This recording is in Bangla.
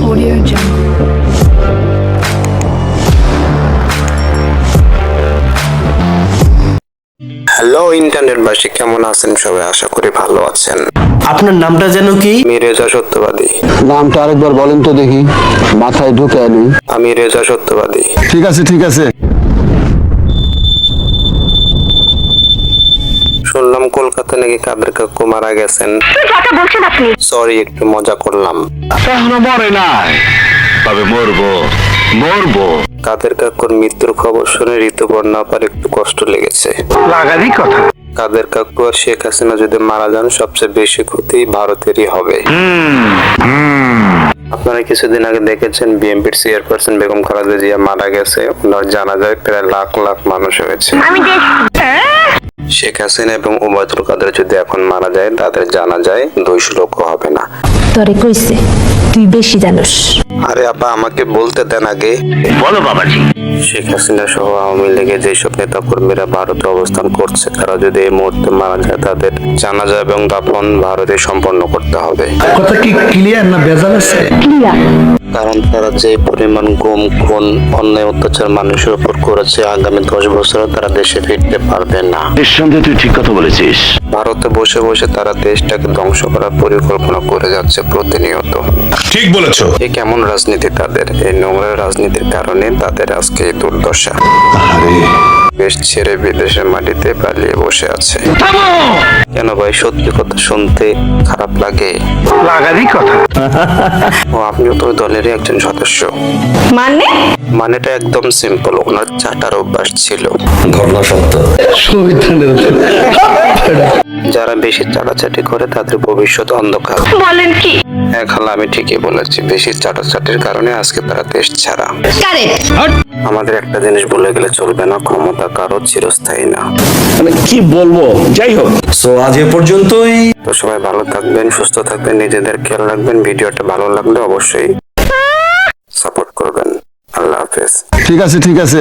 Audio Jungle. হ্যালো ইন্টারনেটবাসী, কেমন আছেন সবাই? আশা করি ভালো আছেন। আপনার নামটা যেন কি? আমি রেজা সত্যবাদী। নামটা আরেকবার বলেন তো দেখি, মাথায় ঢুকে আনি। আমি রেজা সত্যবাদী। ঠিক আছে ঠিক আছে। শুনলাম কলকাতা নাকি কাদের কাকু মারা গেছেন। সরি, একটু মজা করলাম। এখনো মরে নাই, তবে মরবো। কাদের কাকুর মৃত্যুর খবর শুনে ঋতুপর্ণা আপার একটু কষ্ট লেগেছে। লাগারই কথা। কাদের কাকু আর শেখ হাসিনা যদি মারা যান, সবচেয়ে বেশি ক্ষতি ভারতেরই হবে। আপনারা কিছুদিন আগে দেখেছেন বিএনপির চেয়ারপারসন বেগম খালেদা জিয়া মারা গেছে। ওনার জানাজায় প্রায় লাখ লাখ মানুষ হয়েছে। শেখ হাসিনা এবং ওবায়দুল কাদের যদি এখন মারা যায়, তাদের জানাজায় 200 লোক হবে না। তরে কইছে তুই বেশি জানোস। আরে আপা, আমাকে বলতে দেন আগে। বলো বাবাজি। শেখ হাসিনা সহ আওয়ামী লীগের যেসব নেতা কর্মীরা ভারতে অবস্থান করছে, তারা যদি এই মুহূর্তে মারা যায়, তাদের জানাজা এবং দাফন ভারতে সম্পন্ন করতে হবে। কথা কি ক্লিয়ার না ভেজাল আছে? কারণ তারা যে পরিমাণ গুম, খুন, অন্যায়, অত্যাচার মানুষের উপর করেছে, আগামী 10 বছরে তারা দেশে ফিরতে পারবে না। নিঃসন্দেহে তুই ঠিক কথা বলেছিস। ভারতে বসে বসে তারা দেশটাকে ধ্বংস করার পরিকল্পনা করে যাচ্ছে প্রতিনিয়ত। ঠিক বলেছো। এই কেমন রাজনীতি তাদের? এই নোংরা রাজনীতির কারণে তাদের আজকে এই দুর্দশা। দেশ ছেড়ে বিদেশের মাটিতে পালিয়ে বসে আছে। কেন ভাই, সত্যি কথা শুনতে খারাপ লাগে? লাগারই কথা। ও, আপনিও তো ওই দলেরই একজন সদস্য। মানেটা একদম সিম্পল, ওনার চাটার অভ্যাস ছিল। ঘটনা সত্য। যারা বেশি চাটাচাটি করে তাদের ভবিষ্যৎ অন্ধকার। বলেন কি? হ্যাঁ খালা, আমি ঠিকই বলেছি। বেশি চাটাচাটির কারণে আজকে তারা দেশ ছাড়া। আমাদের একটা জিনিস বলে গেলে চলবে না, ক্ষমতা কারো চিরস্থায়ী না। মানে কি বলবো, যাই হোক। সো আজ এ পর্যন্তই। তো সবাই ভালো থাকবেন, সুস্থ থাকবেন, নিজেদের খেয়াল রাখবেন। ভিডিওটা ভালো লাগলে অবশ্যই সাপোর্ট করবেন। আল্লাহ হাফেজ। ঠিক আছে ঠিক আছে।